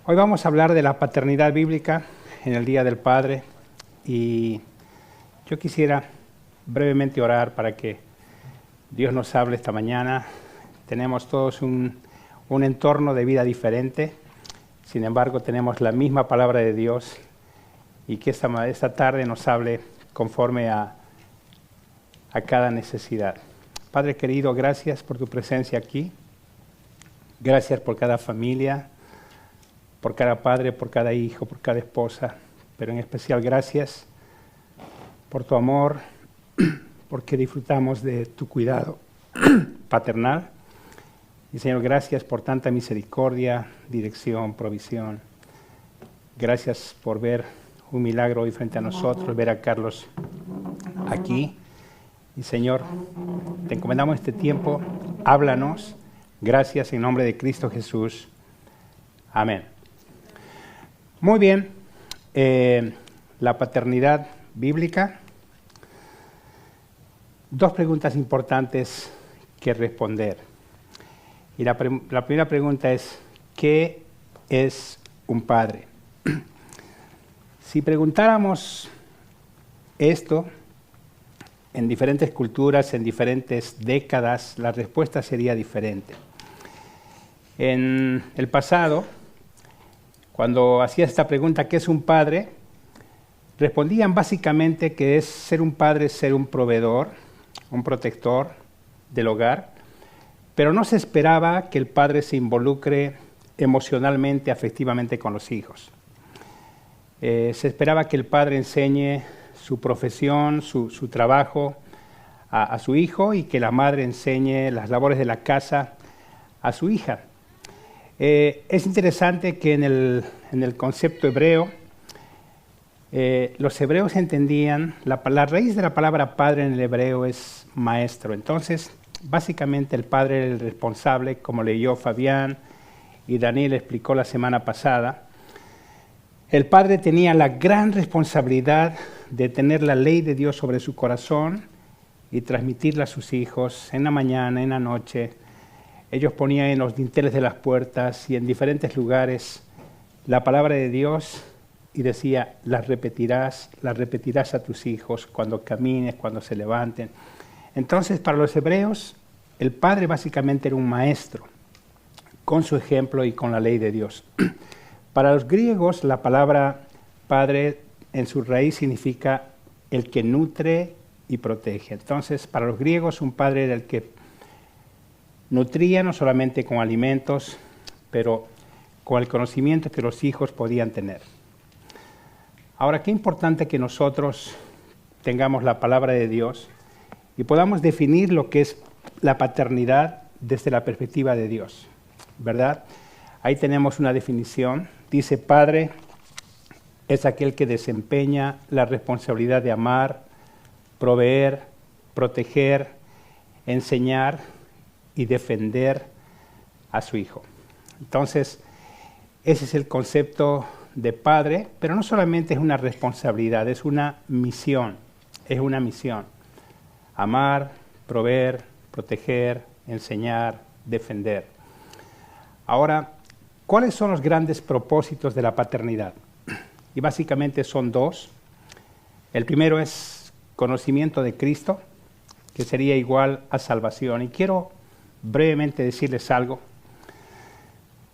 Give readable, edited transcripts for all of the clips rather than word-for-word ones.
Hoy vamos a hablar de la paternidad bíblica en el Día del Padre y yo quisiera brevemente orar para que Dios nos hable esta mañana. Tenemos todos un entorno de vida diferente, sin embargo tenemos la misma palabra de Dios y que esta tarde nos hable conforme a cada necesidad. Padre querido, gracias por tu presencia aquí, gracias por cada familia, por cada padre, por cada hijo, por cada esposa, pero en especial gracias por tu amor, porque disfrutamos de tu cuidado paternal. Y Señor, gracias por tanta misericordia, dirección, provisión. Gracias por ver un milagro hoy frente a nosotros, ver a Carlos aquí. Y Señor, te encomendamos este tiempo, háblanos. Gracias en nombre de Cristo Jesús. Amén. Muy bien, la paternidad bíblica. Dos preguntas importantes que responder. Y la primera pregunta es, ¿qué es un padre? Si preguntáramos esto en diferentes culturas, en diferentes décadas, la respuesta sería diferente. En el pasado, cuando hacía esta pregunta, ¿qué es un padre?, respondían básicamente que ser un padre, ser un proveedor, un protector del hogar, pero no se esperaba que el padre se involucre emocionalmente, afectivamente con los hijos. Se esperaba que el padre enseñe su profesión, su trabajo a su hijo y que la madre enseñe las labores de la casa a su hija. Es interesante que en el concepto hebreo, los hebreos entendían, la raíz de la palabra padre en el hebreo es maestro. Entonces, básicamente el padre era el responsable, como leyó Fabián y Daniel explicó la semana pasada. El padre tenía la gran responsabilidad de tener la ley de Dios sobre su corazón y transmitirla a sus hijos en la mañana, en la noche. Ellos ponían en los dinteles de las puertas y en diferentes lugares la palabra de Dios y decía, las repetirás a tus hijos cuando camines, cuando se levanten. Entonces, para los hebreos, el padre básicamente era un maestro, con su ejemplo y con la ley de Dios. Para los griegos, la palabra padre en su raíz significa el que nutre y protege. Entonces, para los griegos, un padre era el que nutría no solamente con alimentos, pero con el conocimiento que los hijos podían tener. Ahora, qué importante que nosotros tengamos la palabra de Dios y podamos definir lo que es la paternidad desde la perspectiva de Dios, ¿verdad? Ahí tenemos una definición. Dice, padre es aquel que desempeña la responsabilidad de amar, proveer, proteger, enseñar y defender a su hijo. Entonces, ese es el concepto de padre, pero no solamente es una responsabilidad, es una misión, Amar, proveer, proteger, enseñar, defender. Ahora, ¿cuáles son los grandes propósitos de la paternidad? Y básicamente son dos. El primero es conocimiento de Cristo, que sería igual a salvación. Y quiero brevemente decirles algo.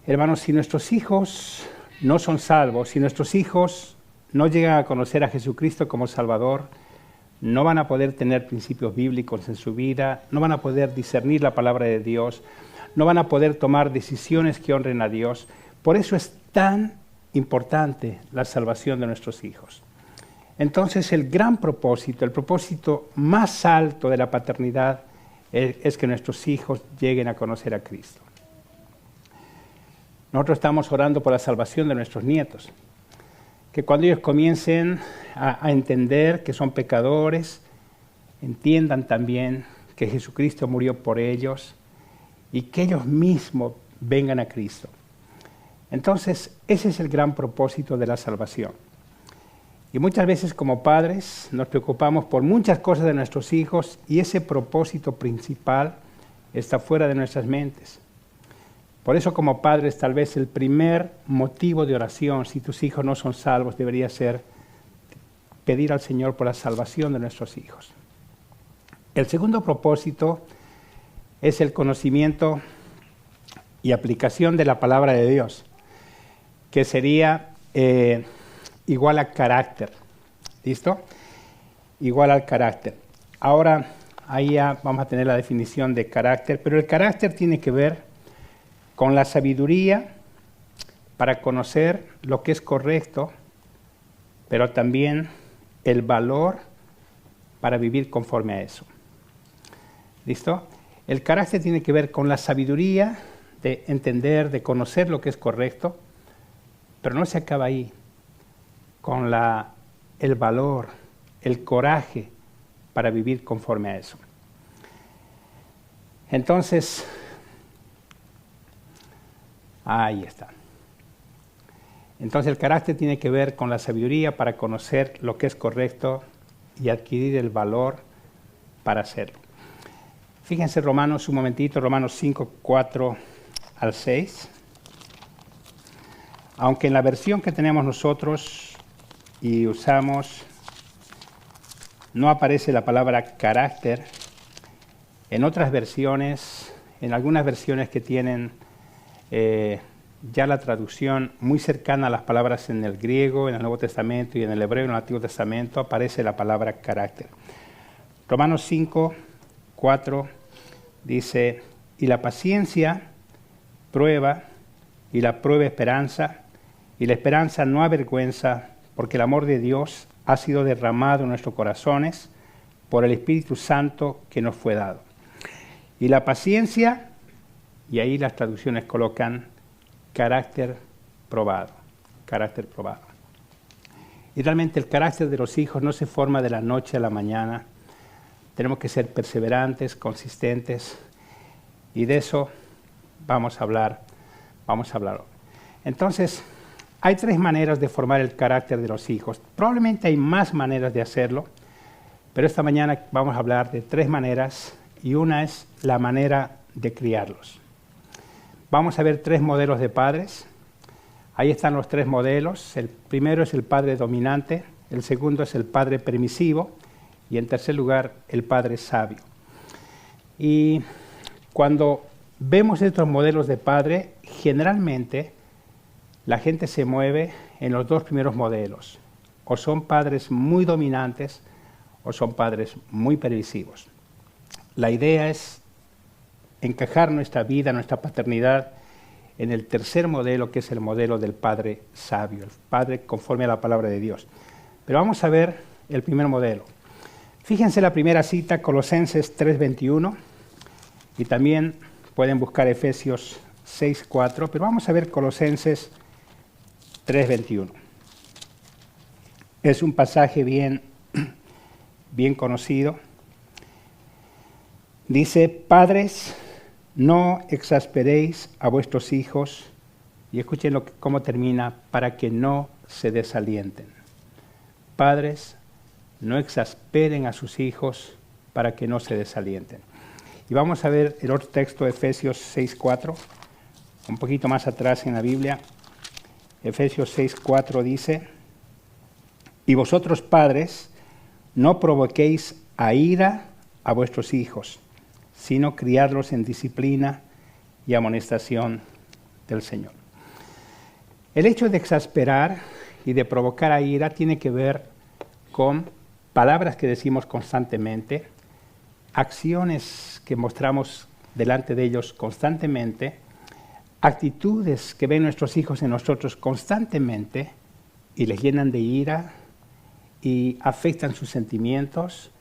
Hermanos, si nuestros hijos no son salvos, si nuestros hijos no llegan a conocer a Jesucristo como Salvador, no van a poder tener principios bíblicos en su vida, no van a poder discernir la palabra de Dios, no van a poder tomar decisiones que honren a Dios. Por eso es tan importante la salvación de nuestros hijos. Entonces, el gran propósito, el propósito más alto de la paternidad es que nuestros hijos lleguen a conocer a Cristo. Nosotros estamos orando por la salvación de nuestros nietos, que cuando ellos comiencen a entender que son pecadores, entiendan también que Jesucristo murió por ellos y que ellos mismos vengan a Cristo. Entonces, ese es el gran propósito de la salvación. Y muchas veces como padres nos preocupamos por muchas cosas de nuestros hijos y ese propósito principal está fuera de nuestras mentes. Por eso como padres tal vez el primer motivo de oración, si tus hijos no son salvos, debería ser pedir al Señor por la salvación de nuestros hijos. El segundo propósito es el conocimiento y aplicación de la palabra de Dios, que sería igual a carácter. ¿Listo? Igual al carácter. Ahora, ahí ya vamos a tener la definición de carácter, pero el carácter tiene que ver con la sabiduría para conocer lo que es correcto, pero también el valor para vivir conforme a eso. ¿Listo? El carácter tiene que ver con la sabiduría de entender, de conocer lo que es correcto, pero no se acaba ahí, con el valor, el coraje para vivir conforme a eso. Entonces, ahí está. Entonces el carácter tiene que ver con la sabiduría para conocer lo que es correcto y adquirir el valor para hacerlo. Fíjense Romanos un momentito, Romanos 5, 4 al 6. Aunque en la versión que tenemos nosotros y usamos no aparece la palabra carácter, en otras versiones, en algunas versiones que tienen ya la traducción muy cercana a las palabras en el griego, en el Nuevo Testamento y en el hebreo, en el Antiguo Testamento, aparece la palabra carácter. Romanos 5, 4 dice, y la paciencia prueba, y la prueba esperanza, y la esperanza no avergüenza, porque el amor de Dios ha sido derramado en nuestros corazones por el Espíritu Santo que nos fue dado. Y la paciencia, y ahí las traducciones colocan carácter probado, carácter probado. Y realmente el carácter de los hijos no se forma de la noche a la mañana. Tenemos que ser perseverantes, consistentes, y de eso vamos a hablar hoy. Entonces, hay 3 maneras de formar el carácter de los hijos. Probablemente hay más maneras de hacerlo, pero esta mañana vamos a hablar de 3 maneras, y una es la manera de criarlos. Vamos a ver 3 modelos de padres. Ahí están los 3 modelos. El primero es el padre dominante, el segundo es el padre permisivo, y en tercer lugar, el padre sabio. Y cuando vemos estos modelos de padre, generalmente la gente se mueve en los 2 primeros modelos. O son padres muy dominantes o son padres muy permisivos. La idea es encajar nuestra vida, nuestra paternidad, en el tercer modelo, que es el modelo del padre sabio, el padre conforme a la palabra de Dios. Pero vamos a ver el primer modelo. Fíjense la primera cita, Colosenses 3:21, y también pueden buscar Efesios 6:4, pero vamos a ver Colosenses 3:21. Es un pasaje bien conocido. Dice, padres, no exasperéis a vuestros hijos, y escuchen cómo termina, para que no se desalienten. Padres, no exasperen a sus hijos para que no se desalienten. Y vamos a ver el otro texto, Efesios 6:4, un poquito más atrás en la Biblia. Efesios 6:4 dice, y vosotros padres, no provoquéis a ira a vuestros hijos, sino criadlos en disciplina y amonestación del Señor. El hecho de exasperar y de provocar a ira tiene que ver con palabras que decimos constantemente, acciones que mostramos delante de ellos constantemente, actitudes que ven nuestros hijos en nosotros constantemente y les llenan de ira y afectan sus sentimientos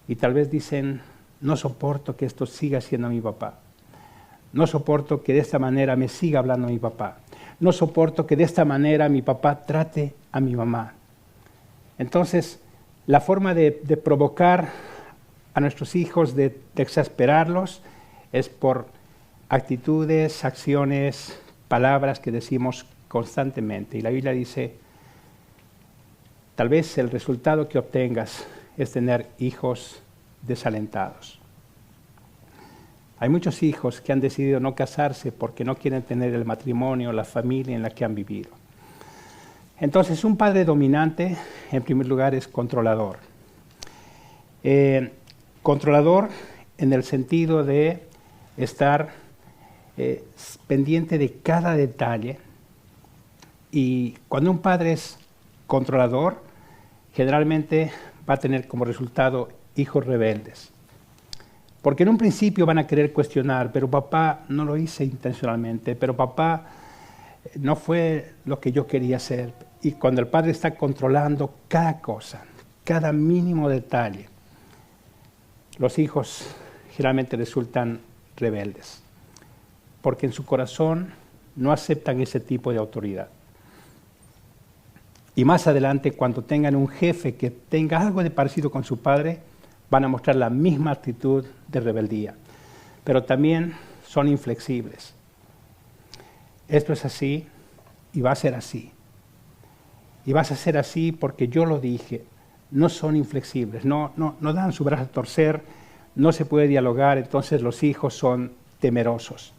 y tal vez dicen, no soporto que esto siga siendo mi papá. No soporto que de esta manera me siga hablando mi papá. No soporto que de esta manera mi papá trate a mi mamá. Entonces, la forma de provocar a nuestros hijos, de exasperarlos, es por actitudes, acciones, palabras que decimos constantemente. Y la Biblia dice, tal vez el resultado que obtengas es tener hijos desalentados. Hay muchos hijos que han decidido no casarse porque no quieren tener el matrimonio, la familia en la que han vivido. Entonces, un padre dominante, en primer lugar, es controlador. Controlador en el sentido de estar pendiente de cada detalle. Y cuando un padre es controlador, generalmente va a tener como resultado hijos rebeldes. Porque en un principio van a querer cuestionar, pero papá no lo hice intencionalmente, pero papá no fue lo que yo quería hacer. Y cuando el padre está controlando cada cosa, cada mínimo detalle, los hijos generalmente resultan rebeldes, porque en su corazón no aceptan ese tipo de autoridad. Y más adelante, cuando tengan un jefe que tenga algo de parecido con su padre, van a mostrar la misma actitud de rebeldía. Pero también son inflexibles. Esto es así y va a ser así. Y vas a ser así porque yo lo dije. No son inflexibles, no dan su brazo a torcer, no se puede dialogar, entonces los hijos son temerosos.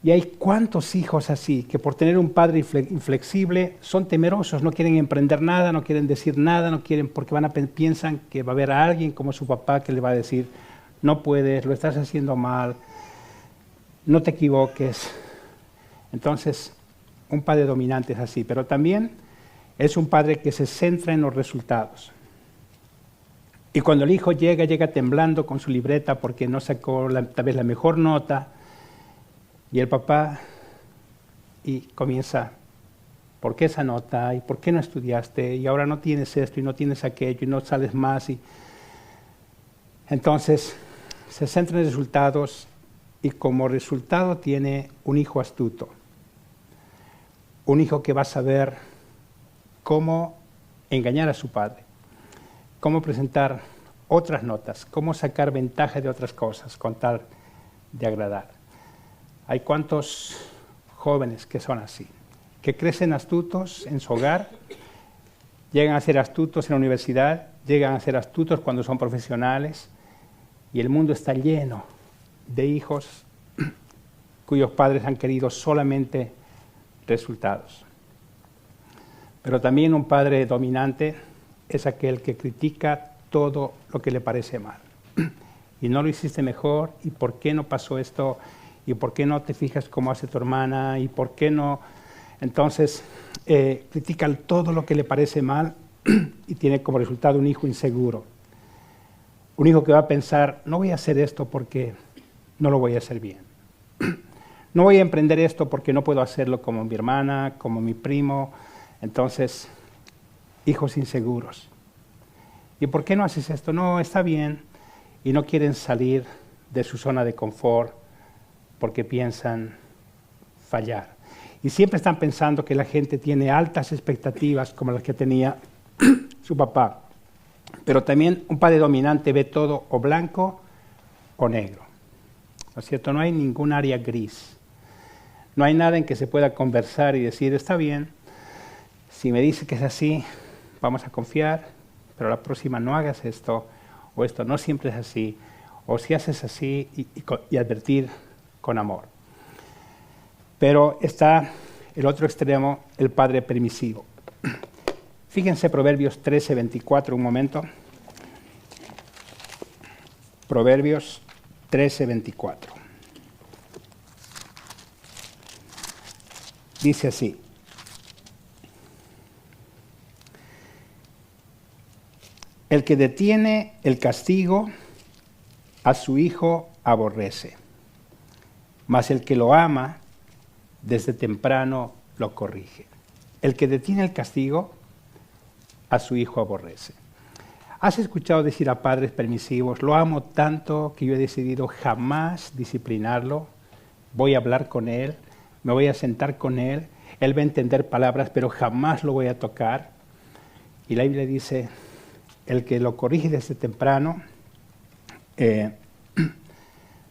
Y hay cuántos hijos así, que por tener un padre inflexible son temerosos, no quieren emprender nada, no quieren decir nada, no quieren, porque piensan que va a haber a alguien como su papá que le va a decir, no puedes, lo estás haciendo mal, no te equivoques. Entonces, un padre dominante es así, pero también es un padre que se centra en los resultados. Y cuando el hijo llega temblando con su libreta porque no sacó tal vez la mejor nota, y el papá comienza, ¿por qué esa nota? ¿Y por qué no estudiaste? Y ahora no tienes esto y no tienes aquello y no sales más. Entonces, se centra en resultados y como resultado tiene un hijo astuto. Un hijo que va a saber cómo engañar a su padre, cómo presentar otras notas, cómo sacar ventaja de otras cosas con tal de agradar. Hay cuantos jóvenes que son así, que crecen astutos en su hogar, llegan a ser astutos en la universidad, llegan a ser astutos cuando son profesionales, y el mundo está lleno de hijos cuyos padres han querido solamente resultados. Pero también un padre dominante es aquel que critica todo lo que le parece mal. Y no lo hiciste mejor, y por qué no pasó esto, y por qué no te fijas cómo hace tu hermana, y por qué no. Entonces, critica todo lo que le parece mal y tiene como resultado un hijo inseguro. Un hijo que va a pensar, no voy a hacer esto porque no lo voy a hacer bien. No voy a emprender esto porque no puedo hacerlo como mi hermana, como mi primo. Entonces, hijos inseguros. ¿Y por qué no haces esto? No, está bien. Y no quieren salir de su zona de confort porque piensan fallar. Y siempre están pensando que la gente tiene altas expectativas como las que tenía su papá. Pero también un padre dominante ve todo o blanco o negro. ¿No es cierto? No hay ningún área gris. No hay nada en que se pueda conversar y decir, está bien, si me dice que es así, vamos a confiar, pero la próxima no hagas esto, o esto no siempre es así, o si haces así, y advertir con amor. Pero está el otro extremo, el padre permisivo. Fíjense Proverbios 13:24, un momento. Proverbios 13:24. Dice así: el que detiene el castigo a su hijo aborrece, mas el que lo ama desde temprano lo corrige. El que detiene el castigo a su hijo aborrece. ¿Has escuchado decir a padres permisivos, lo amo tanto que yo he decidido jamás disciplinarlo, voy a hablar con él, me voy a sentar con él, él va a entender palabras, pero jamás lo voy a tocar? Y la Biblia dice, el que lo corrige desde temprano,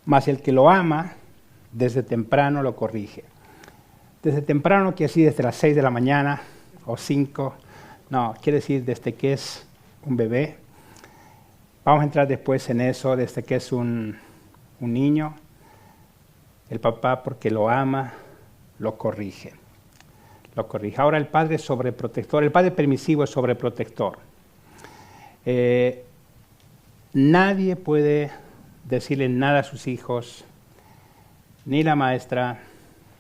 más el que lo ama, desde temprano lo corrige. Desde temprano quiere decir desde las 6 de la mañana o 5, no, quiere decir desde que es un bebé. Vamos a entrar después en eso, desde que es un un niño, el papá, porque lo ama, lo corrige. Lo corrige. Ahora el padre sobreprotector, el padre permisivo es sobreprotector. Nadie puede decirle nada a sus hijos, ni la maestra,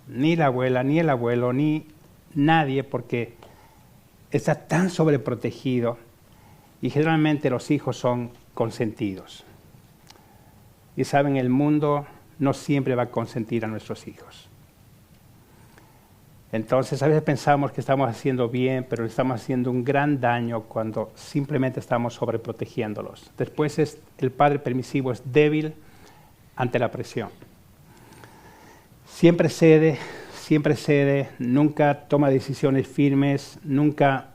ni la abuela, ni el abuelo, ni nadie, porque está tan sobreprotegido y generalmente los hijos son consentidos. Y saben, el mundo no siempre va a consentir a nuestros hijos. Entonces a veces pensamos que estamos haciendo bien, pero le estamos haciendo un gran daño cuando simplemente estamos sobreprotegiéndolos. Después el padre permisivo es débil ante la presión. Siempre cede, nunca toma decisiones firmes, nunca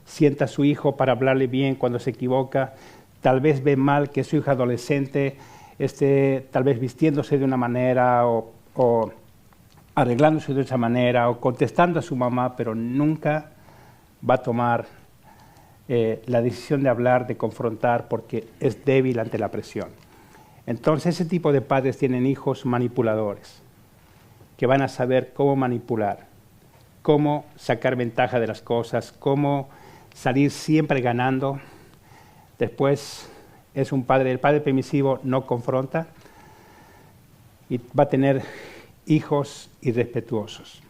sienta a su hijo para hablarle bien cuando se equivoca. Tal vez ve mal que su hijo adolescente esté tal vez vistiéndose de una manera o arreglándose de esa manera o contestando a su mamá, pero nunca va a tomar la decisión de hablar, de confrontar, porque es débil ante la presión. Entonces ese tipo de padres tienen hijos manipuladores, que van a saber cómo manipular, cómo sacar ventaja de las cosas, cómo salir siempre ganando. Después es un padre, el padre permisivo no confronta y va a tener hijos irrespetuosos.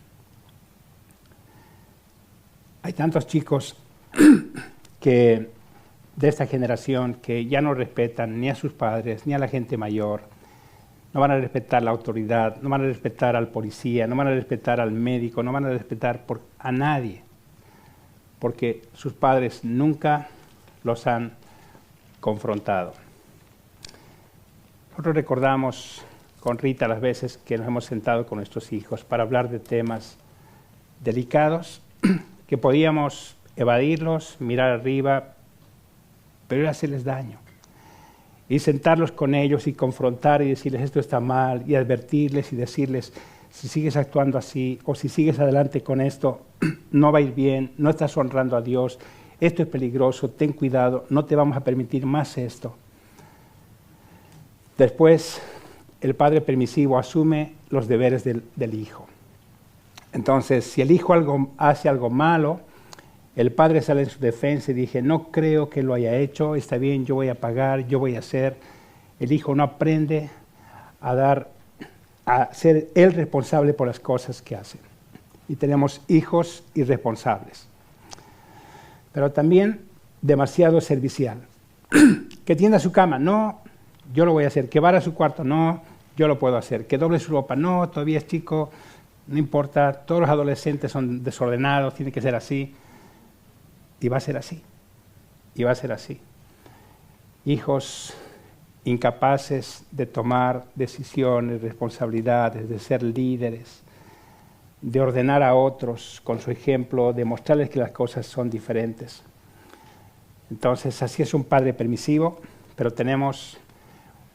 Hay tantos chicos de esta generación que ya no respetan ni a sus padres ni a la gente mayor, no van a respetar la autoridad, no van a respetar al policía, no van a respetar al médico, no van a respetar a nadie, porque sus padres nunca los han confrontado. Nosotros recordamos con Rita las veces que nos hemos sentado con nuestros hijos para hablar de temas delicados, que podíamos evadirlos, mirar arriba, pero era hacerles daño. Y sentarlos con ellos y confrontar y decirles esto está mal, y advertirles y decirles si sigues actuando así o si sigues adelante con esto, no va a ir bien, no estás honrando a Dios, esto es peligroso, ten cuidado, no te vamos a permitir más esto. Después, el padre permisivo asume los deberes del hijo. Entonces, si el hijo hace algo malo, el padre sale en su defensa y dice, no creo que lo haya hecho, está bien, yo voy a pagar, yo voy a hacer. El hijo no aprende a ser él responsable por las cosas que hace. Y tenemos hijos irresponsables. Pero también demasiado servicial. Que tienda su cama, no, yo lo voy a hacer. Que barra su cuarto, no, yo lo puedo hacer. Que doble su ropa, no, todavía es chico, no importa, todos los adolescentes son desordenados, tiene que ser así. Y va a ser así, y va a ser así. Hijos incapaces de tomar decisiones, responsabilidades, de ser líderes, de ordenar a otros con su ejemplo, de mostrarles que las cosas son diferentes. Entonces, así es un padre permisivo, pero tenemos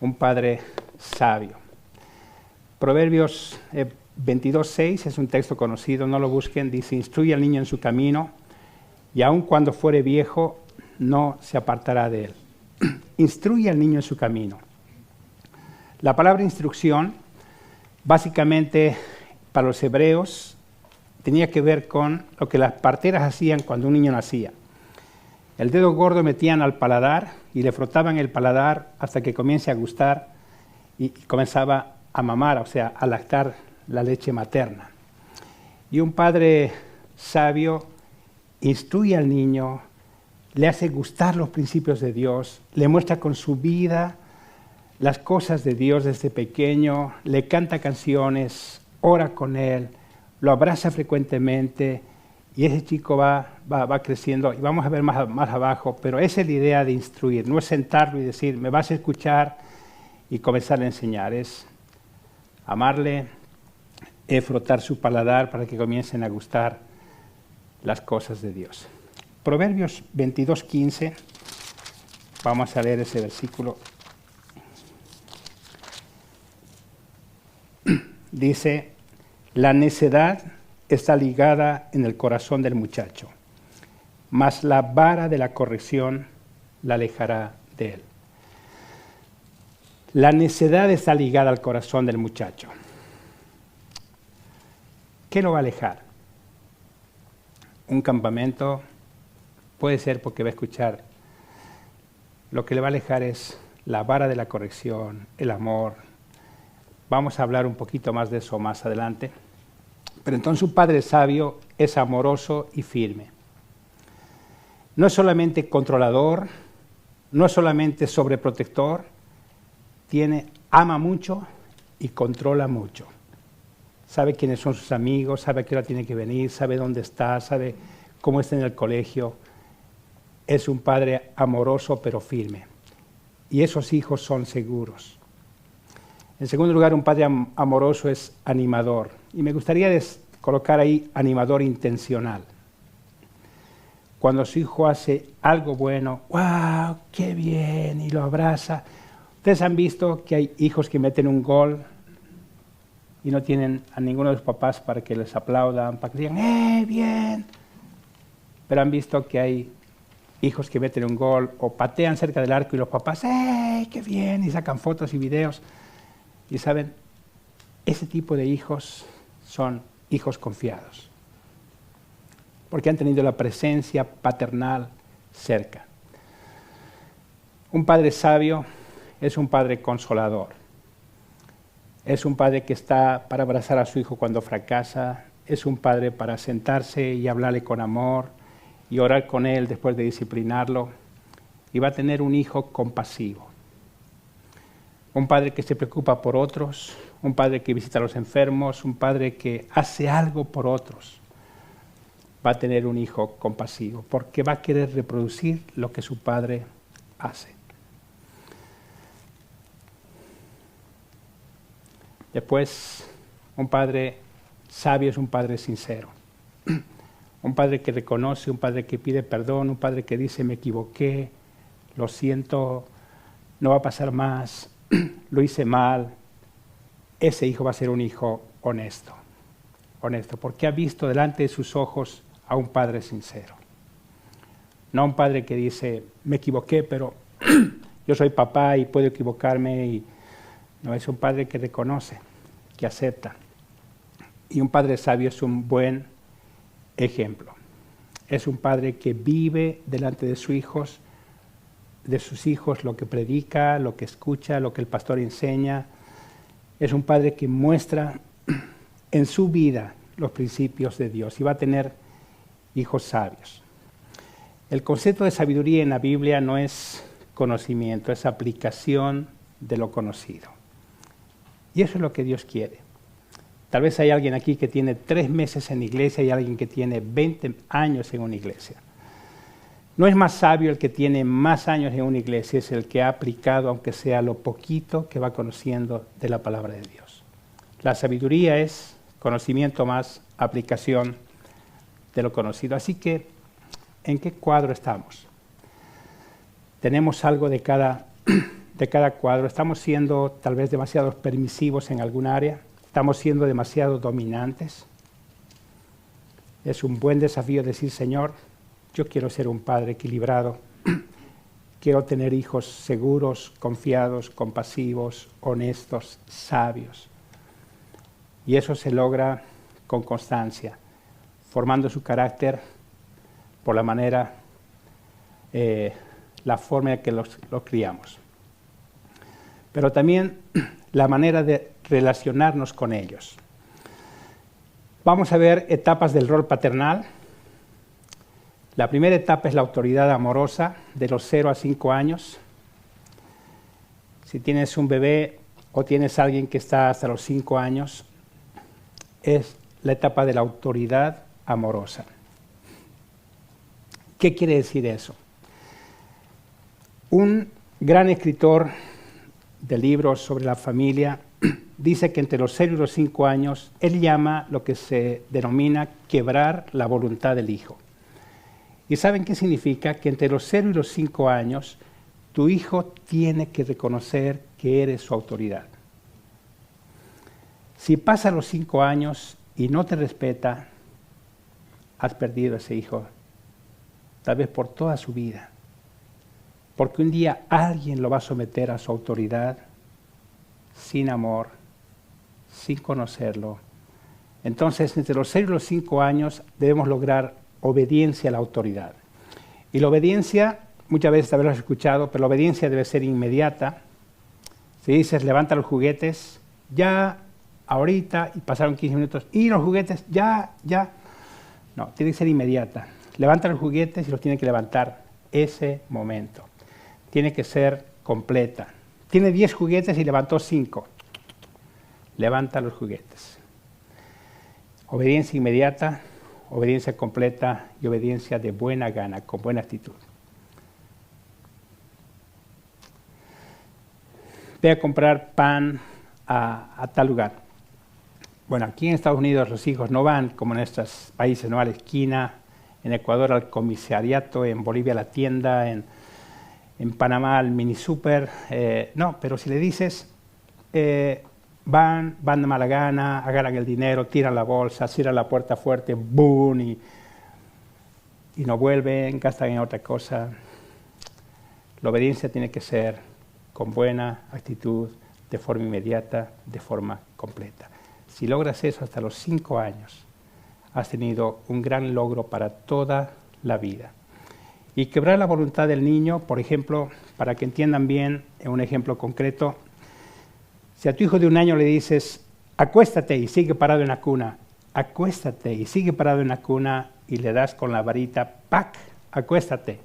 un padre sabio. Proverbios 22:6 es un texto conocido, no lo busquen, dice, instruye al niño en su camino, y aun cuando fuere viejo, no se apartará de él. Instruye al niño en su camino. La palabra instrucción, básicamente, para los hebreos, tenía que ver con lo que las parteras hacían cuando un niño nacía. El dedo gordo metían al paladar y le frotaban el paladar hasta que comience a gustar y comenzaba a mamar, o sea, a lactar la leche materna. Y un padre sabio instruye al niño, le hace gustar los principios de Dios, le muestra con su vida las cosas de Dios desde pequeño, le canta canciones, ora con él, lo abraza frecuentemente y ese chico va creciendo y vamos a ver más abajo, pero esa es la idea de instruir, no es sentarlo y decir, me vas a escuchar y comenzar a enseñar, es amarle, es frotar su paladar para que comiencen a gustar las cosas de Dios. Proverbios 22:15, vamos a leer ese versículo. Dice, la necedad está ligada en el corazón del muchacho, mas la vara de la corrección la alejará de él. La necedad está ligada al corazón del muchacho. ¿Qué lo va a alejar? Un campamento puede ser porque va a escuchar. Lo que le va a alejar es la vara de la corrección, el amor. Vamos a hablar un poquito más de eso más adelante. Pero entonces un padre sabio es amoroso y firme. No es solamente controlador, no es solamente sobreprotector, ama mucho y controla mucho. Sabe quiénes son sus amigos, sabe a qué hora tiene que venir, sabe dónde está, sabe cómo está en el colegio. Es un padre amoroso pero firme. Y esos hijos son seguros. En segundo lugar, un padre amoroso es animador. Y me gustaría colocar ahí animador intencional. Cuando su hijo hace algo bueno, ¡wow! ¡Qué bien! Y lo abraza. Ustedes han visto que hay hijos que meten un gol y no tienen a ninguno de los papás para que les aplaudan, para que digan, bien! Pero han visto que hay hijos que meten un gol o patean cerca del arco y los papás, ¡qué bien! Y sacan fotos y videos. Y saben, ese tipo de hijos son hijos confiados, porque han tenido la presencia paternal cerca. Un padre sabio es un padre consolador. Es un padre que está para abrazar a su hijo cuando fracasa. Es un padre para sentarse y hablarle con amor y orar con él después de disciplinarlo. Y va a tener un hijo compasivo. Un padre que se preocupa por otros, un padre que visita a los enfermos, un padre que hace algo por otros. Va a tener un hijo compasivo, porque va a querer reproducir lo que su padre hace. Después, un padre sabio es un padre sincero. Un padre que reconoce, un padre que pide perdón, un padre que dice, me equivoqué, lo siento, no va a pasar más, lo hice mal. Ese hijo va a ser un hijo honesto, porque ha visto delante de sus ojos a un padre sincero. No un padre que dice, me equivoqué, pero yo soy papá y puedo equivocarme. No, es un padre que reconoce, que acepta. Y un padre sabio es un buen ejemplo. Es un padre que vive delante de sus hijos lo que predica, lo que escucha, lo que el pastor enseña. Es un padre que muestra en su vida los principios de Dios y va a tener hijos sabios. El concepto de sabiduría en la Biblia no es conocimiento, es aplicación de lo conocido. Y eso es lo que Dios quiere. Tal vez hay alguien aquí que tiene 3 meses en la iglesia y alguien que tiene 20 años en una iglesia. No es más sabio el que tiene más años en una iglesia, es el que ha aplicado, aunque sea lo poquito que va conociendo de la palabra de Dios. La sabiduría es conocimiento más aplicación de lo conocido. Así que, ¿en qué cuadro estamos? Tenemos algo de cada cuadro. Estamos siendo tal vez demasiado permisivos en algún área. Estamos siendo demasiado dominantes. Es un buen desafío decir, Señor, yo quiero ser un padre equilibrado. Quiero tener hijos seguros, confiados, compasivos, honestos, sabios. Y eso se logra con constancia, formando su carácter por la manera, la forma en que los criamos. Pero también la manera de relacionarnos con ellos. Vamos a ver etapas del rol paternal. La primera etapa es la autoridad amorosa, de los 0 a 5 años. Si tienes un bebé o tienes a alguien que está hasta los 5 años, es la etapa de la autoridad amorosa. ¿Qué quiere decir eso? Un gran escritor de libros sobre la familia dice que entre los 0 y los 5 años, él llama lo que se denomina quebrar la voluntad del hijo. ¿Y saben qué significa? Que entre los 0 y los 5 años, tu hijo tiene que reconocer que eres su autoridad. Si pasa los 5 años y no te respeta, has perdido a ese hijo, tal vez por toda su vida. Porque un día alguien lo va a someter a su autoridad sin amor, sin conocerlo. Entonces, entre los 0 y los 5 años debemos lograr obediencia a la autoridad. Y la obediencia, muchas veces haberlo escuchado, pero la obediencia debe ser inmediata. Si dices, levanta los juguetes, ya, ahorita, y pasaron 15 minutos, y los juguetes, ya. No, tiene que ser inmediata. Levanta los juguetes y los tiene que levantar ese momento. Tiene que ser completa. Tiene 10 juguetes y levantó 5. Levanta los juguetes. Obediencia inmediata, obediencia completa y obediencia de buena gana, con buena actitud. Ve a comprar pan a tal lugar. Bueno, aquí en Estados Unidos los hijos no van, como en estos países, no a la esquina, en Ecuador al comisariato, en Bolivia a la tienda, en Panamá al mini super. No, pero si le dices, van de mala gana, agarran el dinero, tiran la bolsa, cierran la puerta fuerte, ¡boom! Y no vuelven, gastan en otra cosa. La obediencia tiene que ser con buena actitud, de forma inmediata, de forma completa. Si logras eso hasta los 5 años, has tenido un gran logro para toda la vida. Y quebrar la voluntad del niño, por ejemplo, para que entiendan bien, en un ejemplo concreto, si a tu hijo de 1 año le dices, acuéstate y sigue parado en la cuna, acuéstate y sigue parado en la cuna, y le das con la varita, ¡pac!, acuéstate.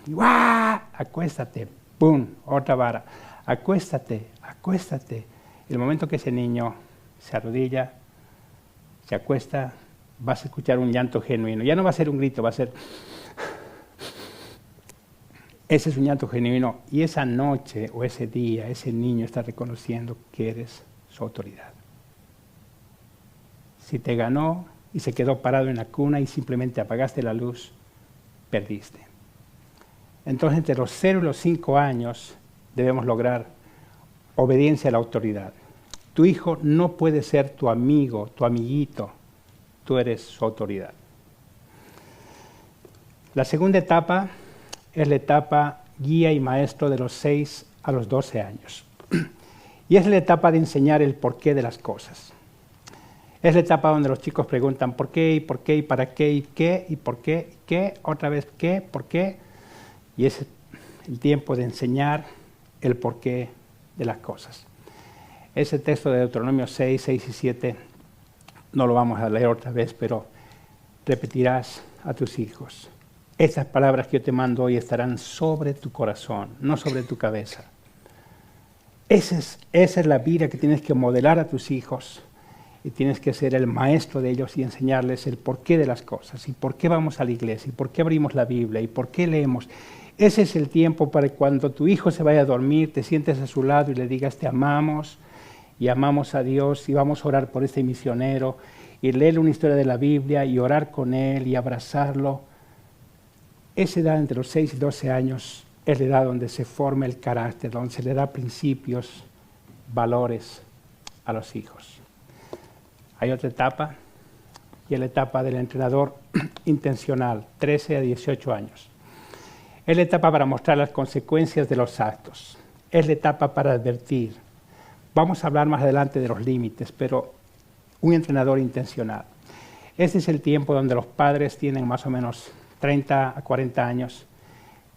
¡Guau! Acuéstate, ¡pum!, otra vara, acuéstate, acuéstate. El momento que ese niño se arrodilla, se acuesta, vas a escuchar un llanto genuino. Ya no va a ser un grito, va a ser... Ese es un llanto genuino. Y esa noche o ese día, ese niño está reconociendo que eres su autoridad. Si te ganó y se quedó parado en la cuna y simplemente apagaste la luz, perdiste. Entonces, entre los 0 y los 5 años debemos lograr obediencia a la autoridad. Tu hijo no puede ser tu amigo, tu amiguito. Tú eres su autoridad. La segunda etapa es la etapa guía y maestro de los 6 a los 12 años. Y es la etapa de enseñar el porqué de las cosas. Es la etapa donde los chicos preguntan por qué, y por qué, y para qué, y qué, y por qué, y qué, otra vez qué, por qué. Y es el tiempo de enseñar el porqué de las cosas. Ese texto de Deuteronomio 6, 6 y 7 no lo vamos a leer otra vez, pero repetirás a tus hijos. Estas palabras que yo te mando hoy estarán sobre tu corazón, no sobre tu cabeza. Esa es la vida que tienes que modelar a tus hijos y tienes que ser el maestro de ellos y enseñarles el porqué de las cosas y por qué vamos a la iglesia y por qué abrimos la Biblia y por qué leemos. Ese es el tiempo para cuando tu hijo se vaya a dormir, te sientes a su lado y le digas te amamos y amamos a Dios y vamos a orar por este misionero y leerle una historia de la Biblia y orar con él y abrazarlo. Esa edad entre los 6 y 12 años es la edad donde se forma el carácter, donde se le da principios, valores a los hijos. Hay otra etapa y es la etapa del entrenador intencional, 13 a 18 años. Es la etapa para mostrar las consecuencias de los actos. Es la etapa para advertir. Vamos a hablar más adelante de los límites, pero un entrenador intencional. Este es el tiempo donde los padres tienen más o menos 30 a 40 años.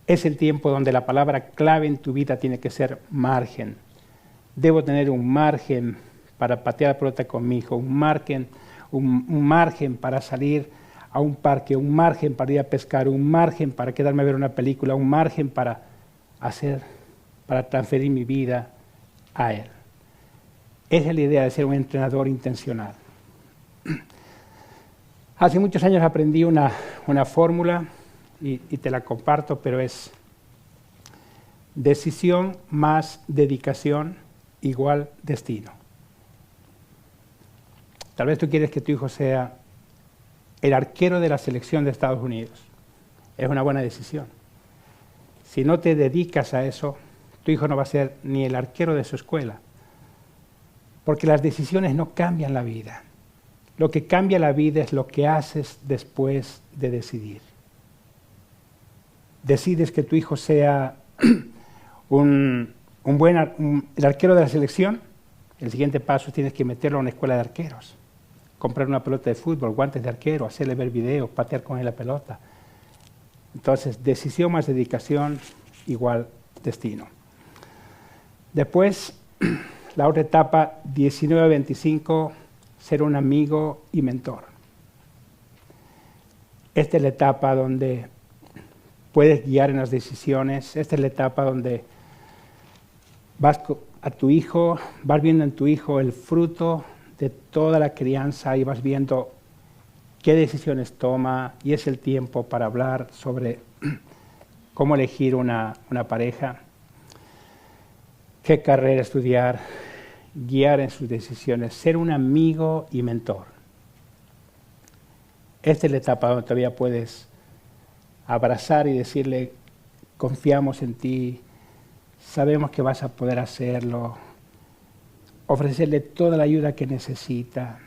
Es el tiempo donde la palabra clave en tu vida tiene que ser margen. Debo tener un margen para patear la pelota con mi hijo, un margen para salir a un parque, un margen para ir a pescar, un margen para quedarme a ver una película, un margen para transferir mi vida a él. Esa es la idea de ser un entrenador intencional. Hace muchos años aprendí una fórmula y te la comparto, pero es decisión más dedicación igual destino. Tal vez tú quieres que tu hijo sea el arquero de la selección de Estados Unidos. Es una buena decisión. Si no te dedicas a eso, tu hijo no va a ser ni el arquero de su escuela. Porque las decisiones no cambian la vida. Lo que cambia la vida es lo que haces después de decidir. Decides que tu hijo sea un El arquero de la selección, el siguiente paso es tienes que meterlo a una escuela de arqueros. Comprar una pelota de fútbol, guantes de arquero, hacerle ver videos, patear con él la pelota. Entonces, decisión más dedicación igual destino. Después, la otra etapa, 19 a 25, ser un amigo y mentor. Esta es la etapa donde puedes guiar en las decisiones. Esta es la etapa donde vas a tu hijo, vas viendo en tu hijo el fruto de toda la crianza y vas viendo qué decisiones toma, y es el tiempo para hablar sobre cómo elegir una pareja, qué carrera estudiar, guiar en sus decisiones, ser un amigo y mentor. Esta es la etapa donde todavía puedes abrazar y decirle, confiamos en ti, sabemos que vas a poder hacerlo, ofrecerle toda la ayuda que necesita.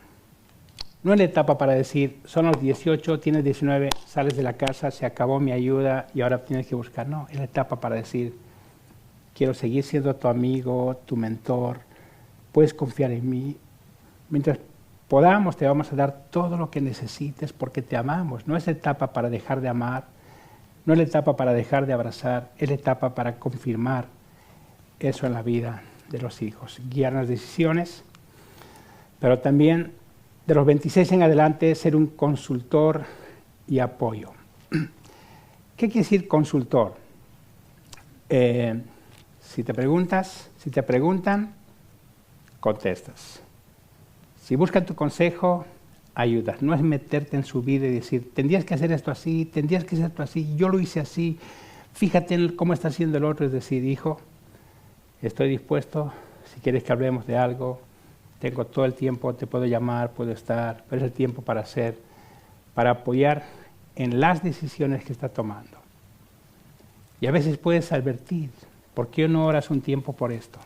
No es la etapa para decir, son los 18, tienes 19, sales de la casa, se acabó mi ayuda y ahora tienes que buscar. No, es la etapa para decir, quiero seguir siendo tu amigo, tu mentor, puedes confiar en mí. Mientras podamos, te vamos a dar todo lo que necesites porque te amamos. No es la etapa para dejar de amar, no es la etapa para dejar de abrazar, es la etapa para confirmar eso en la vida de los hijos. Guiar las decisiones, pero también de los 26 en adelante ser un consultor y apoyo. ¿Qué quiere decir consultor? Si te preguntan, contestas. Si buscan tu consejo, ayudas. No es meterte en su vida y decir, tendrías que hacer esto así, tendrías que hacer esto así, yo lo hice así, fíjate en cómo está haciendo el otro. Es decir, hijo, estoy dispuesto, si quieres que hablemos de algo, tengo todo el tiempo, te puedo llamar, puedo estar, pero es el tiempo para hacer, para apoyar en las decisiones que está tomando. Y a veces puedes advertir, ¿por qué no oras un tiempo por esto?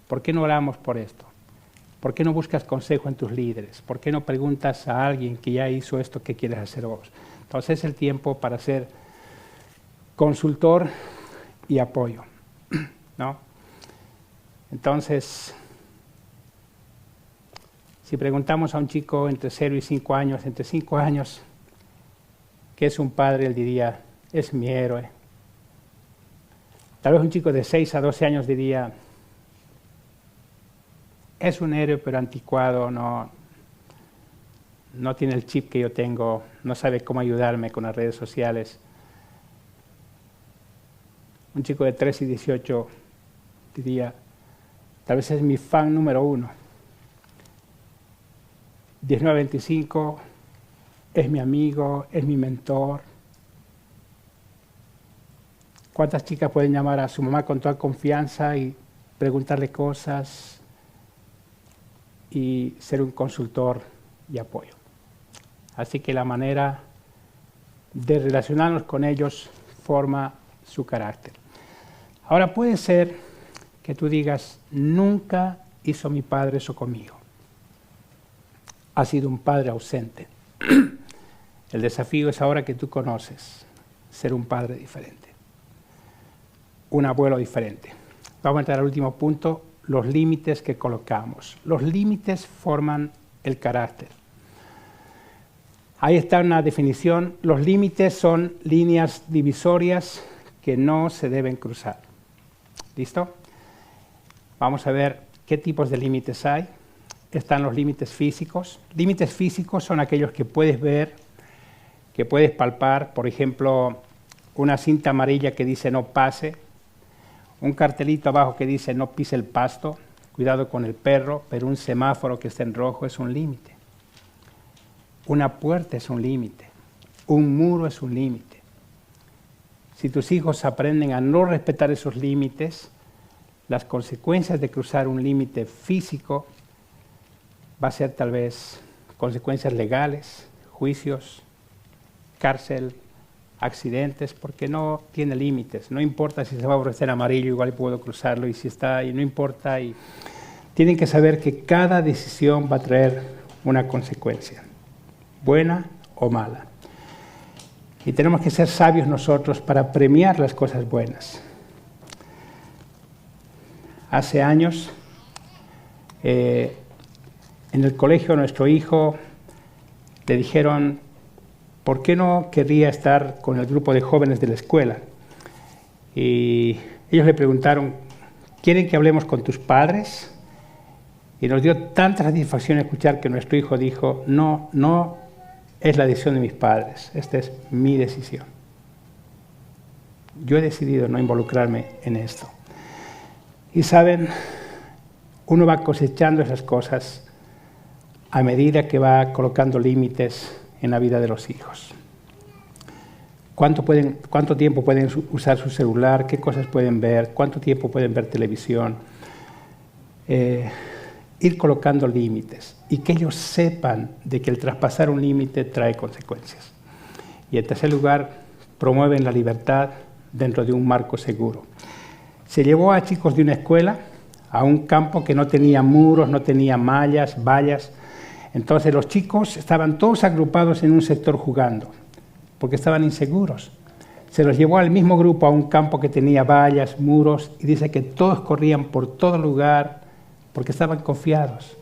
¿Por qué no oramos por esto? ¿Por qué no buscas consejo en tus líderes? ¿Por qué no preguntas a alguien que ya hizo esto que quieres hacer vos? Entonces es el tiempo para ser consultor y apoyo, ¿no? Entonces, si preguntamos a un chico entre 0 y 5 años, entre 5 años, ¿qué es un padre? Él diría, es mi héroe. Tal vez un chico de 6 a 12 años diría, es un héroe pero anticuado, no tiene el chip que yo tengo, no sabe cómo ayudarme con las redes sociales. Un chico de 13 y 18 diría, tal vez es mi fan número 1. 19 a 25 es mi amigo, es mi mentor. ¿Cuántas chicas pueden llamar a su mamá con toda confianza y preguntarle cosas y ser un consultor y apoyo? Así que la manera de relacionarnos con ellos forma su carácter. Ahora puede ser que tú digas, nunca hizo mi padre eso conmigo. Ha sido un padre ausente. El desafío es ahora que tú conoces, ser un padre diferente, un abuelo diferente. Vamos a entrar al último punto, los límites que colocamos. Los límites forman el carácter. Ahí está una definición. Los límites son líneas divisorias que no se deben cruzar. ¿Listo? Vamos a ver qué tipos de límites hay. Están los límites físicos. Límites físicos son aquellos que puedes ver, que puedes palpar. Por ejemplo, una cinta amarilla que dice no pase, un cartelito abajo que dice no pise el pasto, cuidado con el perro, pero un semáforo que está en rojo es un límite. Una puerta es un límite. Un muro es un límite. Si tus hijos aprenden a no respetar esos límites, las consecuencias de cruzar un límite físico va a ser tal vez consecuencias legales, juicios, cárcel, accidentes, porque no tiene límites. No importa si se va a ofrecer amarillo, igual puedo cruzarlo, y si está ahí, no importa. Y tienen que saber que cada decisión va a traer una consecuencia, buena o mala. Y tenemos que ser sabios nosotros para premiar las cosas buenas. hace años, en el colegio nuestro hijo le dijeron, ¿por qué no querría estar con el grupo de jóvenes de la escuela? Y ellos le preguntaron, ¿quieren que hablemos con tus padres? Y nos dio tanta satisfacción escuchar que nuestro hijo dijo, no, no es la decisión de mis padres, esta es mi decisión. Yo he decidido no involucrarme en esto. Y saben, uno va cosechando esas cosas a medida que va colocando límites en la vida de los hijos. ¿Cuánto tiempo pueden usar su celular? ¿Qué cosas pueden ver? ¿Cuánto tiempo pueden ver televisión? Ir colocando límites y que ellos sepan de que el traspasar un límite trae consecuencias. Y en tercer lugar, promueven la libertad dentro de un marco seguro. Se llevó a chicos de una escuela a un campo que no tenía muros, no tenía mallas, vallas. Entonces los chicos estaban todos agrupados en un sector jugando, porque estaban inseguros. Se los llevó al mismo grupo a un campo que tenía vallas, muros, y dice que todos corrían por todo lugar porque estaban confiados.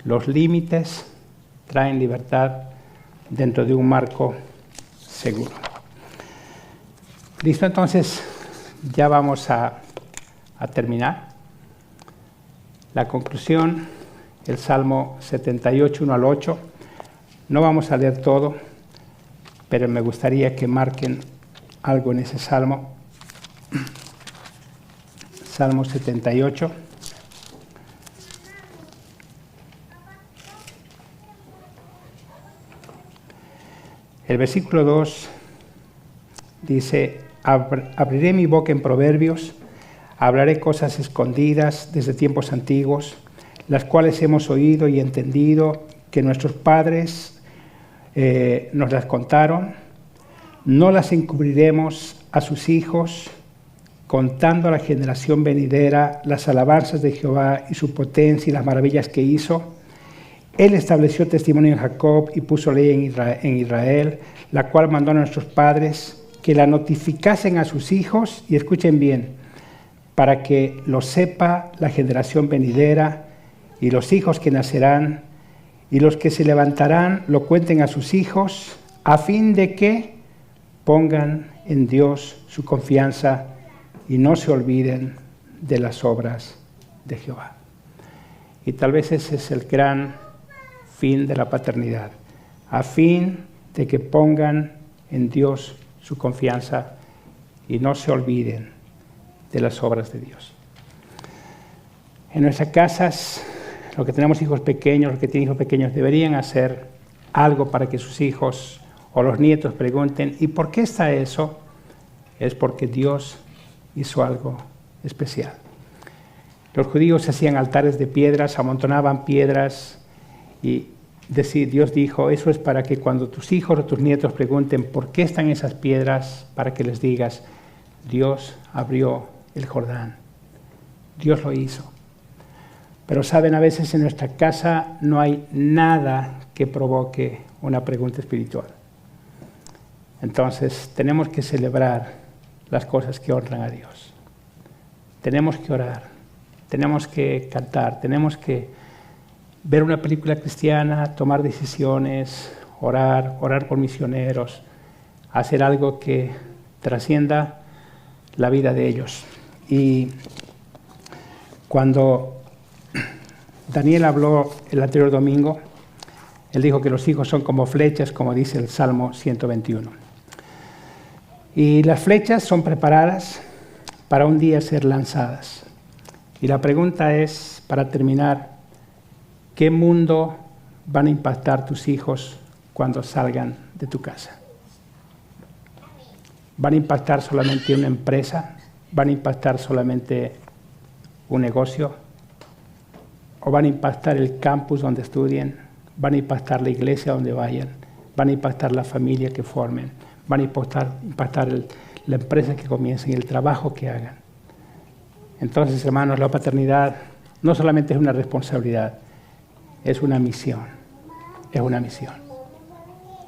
Los límites traen libertad dentro de un marco seguro. Listo, entonces ya vamos a terminar. La conclusión, el Salmo 78, 1 al 8. No vamos a leer todo, pero me gustaría que marquen algo en ese Salmo. Salmo 78. El versículo 2 dice, abriré mi boca en proverbios, hablaré cosas escondidas desde tiempos antiguos, las cuales hemos oído y entendido, que nuestros padres nos las contaron. No las encubriremos a sus hijos, contando a la generación venidera las alabanzas de Jehová y su potencia y las maravillas que hizo. Él estableció testimonio en Jacob y puso ley en Israel, la cual mandó a nuestros padres que la notificasen a sus hijos, y escuchen bien, para que lo sepa la generación venidera y los hijos que nacerán, y los que se levantarán lo cuenten a sus hijos, a fin de que pongan en Dios su confianza y no se olviden de las obras de Jehová. Y tal vez ese es el gran fin de la paternidad, a fin de que pongan en Dios su confianza y no se olviden de las obras de Dios. En nuestras casas, los que tenemos hijos pequeños, los que tienen hijos pequeños, deberían hacer algo para que sus hijos o los nietos pregunten, ¿y por qué está eso? Es porque Dios hizo algo especial. Los judíos hacían altares de piedras, amontonaban piedras y Dios dijo, eso es para que cuando tus hijos o tus nietos pregunten por qué están esas piedras, para que les digas, Dios abrió el Jordán, Dios lo hizo. Pero saben, a veces en nuestra casa no hay nada que provoque una pregunta espiritual. Entonces tenemos que celebrar las cosas que honran a Dios. Tenemos que orar, tenemos que cantar, tenemos que ver una película cristiana, tomar decisiones, orar por misioneros, hacer algo que trascienda la vida de ellos. Y cuando Daniel habló el anterior domingo, él dijo que los hijos son como flechas, como dice el Salmo 121. Y las flechas son preparadas para un día ser lanzadas. Y la pregunta es, para terminar, ¿qué mundo van a impactar tus hijos cuando salgan de tu casa? ¿Van a impactar solamente una empresa? ¿Van a impactar solamente un negocio? ¿O van a impactar el campus donde estudien? ¿Van a impactar la iglesia donde vayan? ¿Van a impactar la familia que formen? ¿Van a impactar la empresa que comiencen, el trabajo que hagan? Entonces, hermanos, la paternidad no solamente es una responsabilidad, es una misión. Es una misión.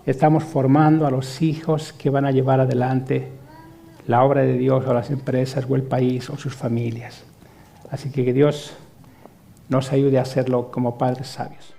Estamos formando a los hijos que van a llevar adelante la obra de Dios o las empresas o el país o sus familias. Así que Dios nos ayude a hacerlo como padres sabios.